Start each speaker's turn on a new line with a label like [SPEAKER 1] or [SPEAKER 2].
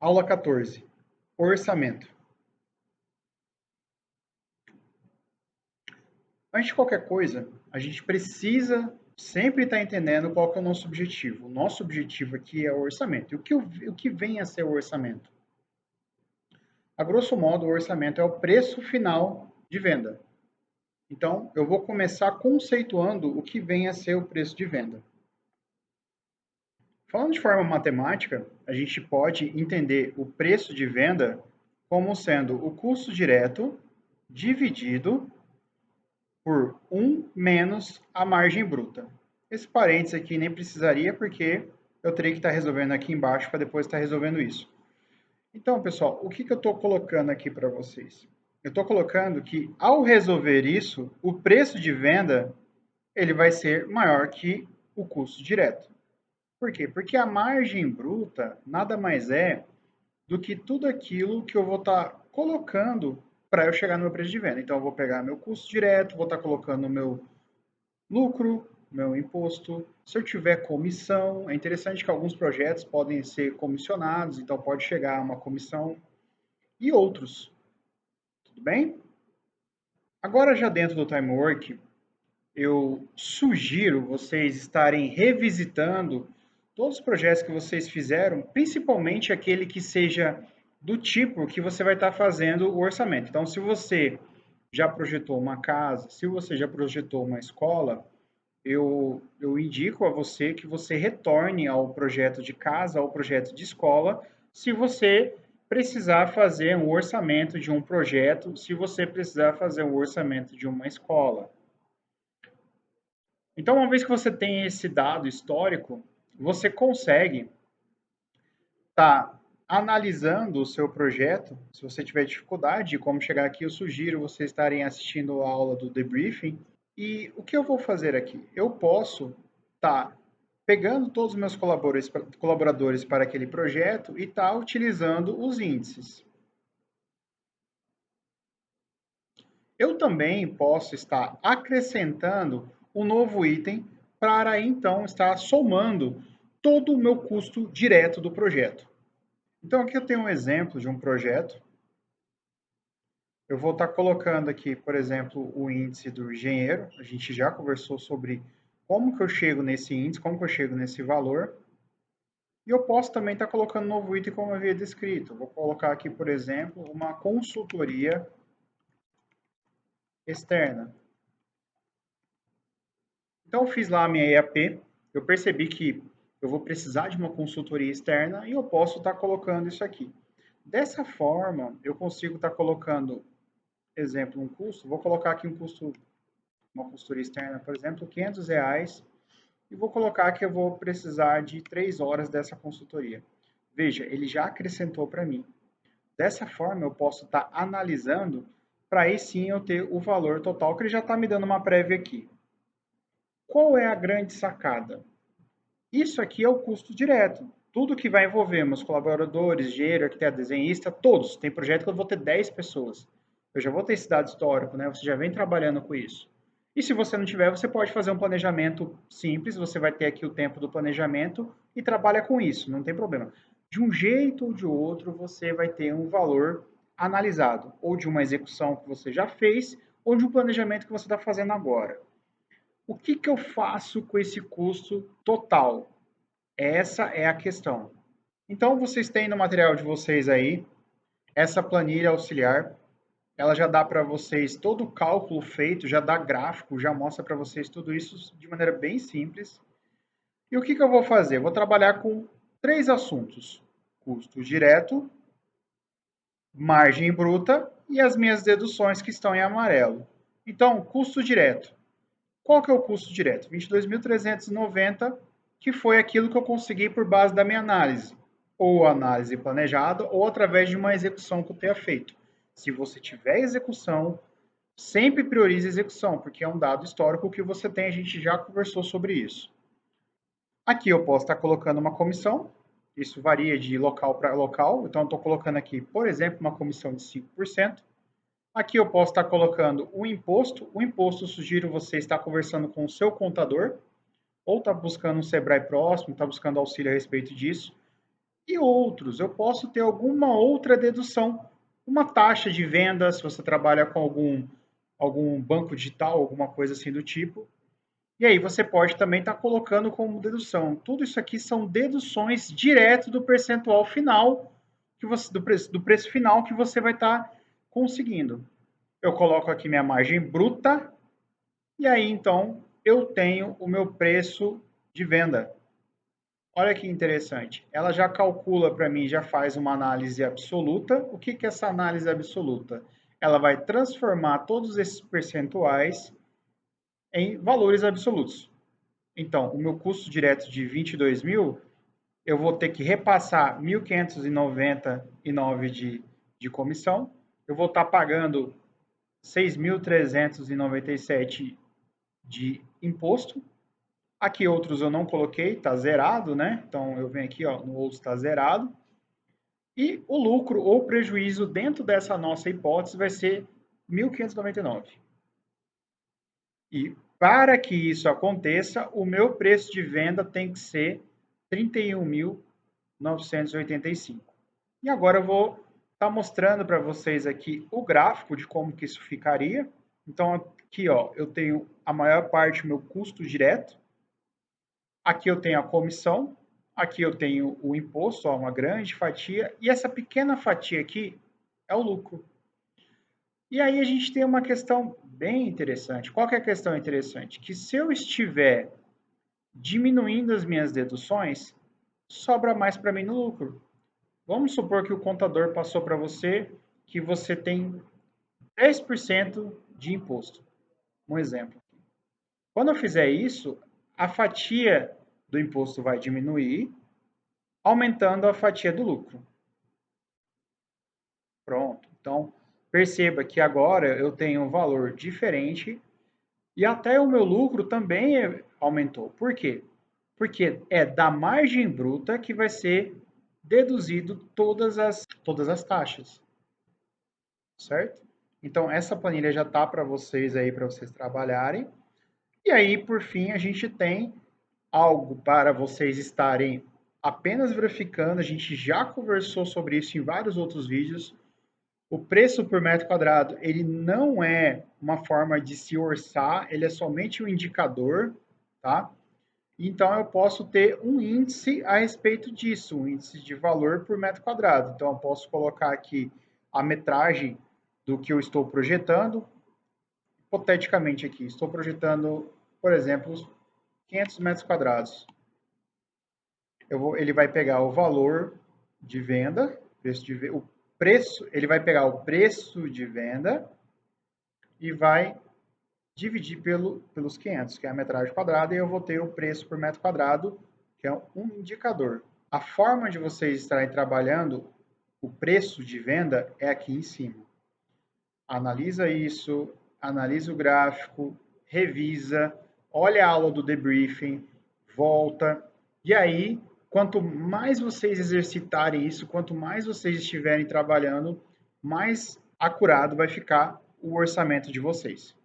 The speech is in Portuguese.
[SPEAKER 1] Aula 14. Orçamento. Antes de qualquer coisa, a gente precisa sempre estar entendendo qual que é o nosso objetivo. O nosso objetivo aqui é o orçamento. E o que vem a ser o orçamento? A grosso modo, o orçamento é o preço final de venda. Então, eu vou começar conceituando o que vem a ser o preço de venda. Falando de forma matemática, a gente pode entender o preço de venda como sendo o custo direto dividido por 1 menos a margem bruta. Esse parênteses aqui nem precisaria, porque eu teria que estar resolvendo aqui embaixo para depois estar resolvendo isso. Então, pessoal, o que eu estou colocando aqui para vocês? Eu estou colocando que, ao resolver isso, o preço de venda ele vai ser maior que o custo direto. Por quê? Porque a margem bruta nada mais é do que tudo aquilo que eu vou estar colocando para eu chegar no meu preço de venda. Então, eu vou pegar meu custo direto, vou estar colocando o meu lucro, meu imposto. Se eu tiver comissão, é interessante que alguns projetos podem ser comissionados, então pode chegar a uma comissão e outros. Tudo bem? Agora, já dentro do Timework, eu sugiro vocês estarem revisitando todos os projetos que vocês fizeram, principalmente aquele que seja do tipo que você vai estar fazendo o orçamento. Então, se você já projetou uma casa, se você já projetou uma escola, eu indico a você que você retorne ao projeto de casa, ao projeto de escola, se você precisar fazer um orçamento de um projeto, se você precisar fazer um orçamento de uma escola. Então, uma vez que você tem esse dado histórico, você consegue estar analisando o seu projeto. Se você tiver dificuldade de como chegar aqui, eu sugiro vocês estarem assistindo a aula do debriefing. E o que eu vou fazer aqui? Eu posso estar pegando todos os meus colaboradores para aquele projeto e estar utilizando os índices. Eu também posso estar acrescentando um novo item para então estar somando todo o meu custo direto do projeto. Então aqui eu tenho um exemplo de um projeto. Eu vou estar colocando aqui, por exemplo, o índice do engenheiro. A gente já conversou sobre como que eu chego nesse índice, como que eu chego nesse valor. E eu posso também estar colocando um novo item como eu havia descrito. Vou colocar aqui, por exemplo, uma consultoria externa. Então, eu fiz lá a minha EAP, eu percebi que eu vou precisar de uma consultoria externa e eu posso estar colocando isso aqui. Dessa forma, eu consigo estar colocando, exemplo, um custo, vou colocar aqui um custo, uma consultoria externa, por exemplo, R$ 500, e vou colocar que eu vou precisar de 3 horas dessa consultoria. Veja, ele já acrescentou para mim. Dessa forma, eu posso estar analisando para aí sim eu ter o valor total, que ele já está me dando uma prévia aqui. Qual é a grande sacada? Isso aqui é o custo direto. Tudo que vai envolver meus colaboradores, engenheiro, arquiteto, desenhista, todos. Tem projeto que eu vou ter 10 pessoas. Eu já vou ter esse dado histórico, né? Você já vem trabalhando com isso. E se você não tiver, você pode fazer um planejamento simples, você vai ter aqui o tempo do planejamento e trabalha com isso, não tem problema. De um jeito ou de outro, você vai ter um valor analisado, ou de uma execução que você já fez, ou de um planejamento que você está fazendo agora. O que, que eu faço com esse custo total? Essa é a questão. Então, vocês têm no material de vocês aí essa planilha auxiliar. Ela já dá para vocês todo o cálculo feito, já dá gráfico, já mostra para vocês tudo isso de maneira bem simples. E o que, que eu vou fazer? Eu vou trabalhar com 3 assuntos: custo direto, margem bruta e as minhas deduções que estão em amarelo. Então, custo direto. Qual que é o custo direto? 22.390, que foi aquilo que eu consegui por base da minha análise, ou análise planejada, ou através de uma execução que eu tenha feito. Se você tiver execução, sempre priorize a execução, porque é um dado histórico que você tem, a gente já conversou sobre isso. Aqui eu posso estar colocando uma comissão, isso varia de local para local, então eu estou colocando aqui, por exemplo, uma comissão de 5%. Aqui eu posso estar colocando o imposto. O imposto, eu sugiro você estar conversando com o seu contador, ou estar buscando um Sebrae próximo, estar buscando auxílio a respeito disso. e outros. Eu posso ter alguma outra dedução, uma taxa de venda, se você trabalha com algum banco digital, alguma coisa assim do tipo. E aí você pode também estar colocando como dedução. Tudo isso aqui são deduções direto do percentual final, do preço final que você vai estar conseguindo. Eu coloco aqui minha margem bruta, e aí então eu tenho o meu preço de venda. Olha que interessante. Ela já calcula para mim, já faz uma análise absoluta. O que é essa análise absoluta? Ela vai transformar todos esses percentuais em valores absolutos. Então, o meu custo direto de 22 mil, eu vou ter que repassar 1.599 de comissão, eu vou estar pagando 6.397 de imposto. Aqui outros eu não coloquei, está zerado, né? Então eu venho aqui, ó, no outro está zerado. E o lucro ou prejuízo dentro dessa nossa hipótese vai ser 1.599. E para que isso aconteça, o meu preço de venda tem que ser 31.985. E agora eu vou estar mostrando para vocês aqui o gráfico de como que isso ficaria. Então aqui, ó, eu tenho a maior parte do meu custo direto. Aqui eu tenho a comissão, aqui eu tenho o imposto, ó, uma grande fatia, e essa pequena fatia aqui é o lucro. E aí a gente tem uma questão bem interessante. Qual que é a questão interessante? Que se eu estiver diminuindo as minhas deduções, sobra mais para mim no lucro. Vamos supor que o contador passou para você que você tem 10% de imposto. Um exemplo. Quando eu fizer isso, a fatia do imposto vai diminuir, aumentando a fatia do lucro. Pronto. Então, perceba que agora eu tenho um valor diferente e até o meu lucro também aumentou. Por quê? Porque é da margem bruta que vai ser deduzido todas as taxas, certo? Então, essa planilha já está para vocês aí, para vocês trabalharem. E aí, por fim, a gente tem algo para vocês estarem apenas verificando. A gente já conversou sobre isso em vários outros vídeos. O preço por metro quadrado, ele não é uma forma de se orçar, ele é somente um indicador, tá? Então, eu posso ter um índice a respeito disso, um índice de valor por metro quadrado. Então, eu posso colocar aqui a metragem do que eu estou projetando. Hipoteticamente aqui, estou projetando, por exemplo, 500 metros quadrados. Ele vai pegar o valor de venda, o preço, ele vai pegar o preço de venda e vai dividir pelos 500, que é a metragem quadrada, e eu vou ter o preço por metro quadrado, que é um indicador. A forma de vocês estarem trabalhando o preço de venda é aqui em cima. Analisa isso, analisa o gráfico, revisa, olha a aula do debriefing, volta, e aí, quanto mais vocês exercitarem isso, quanto mais vocês estiverem trabalhando, mais acurado vai ficar o orçamento de vocês.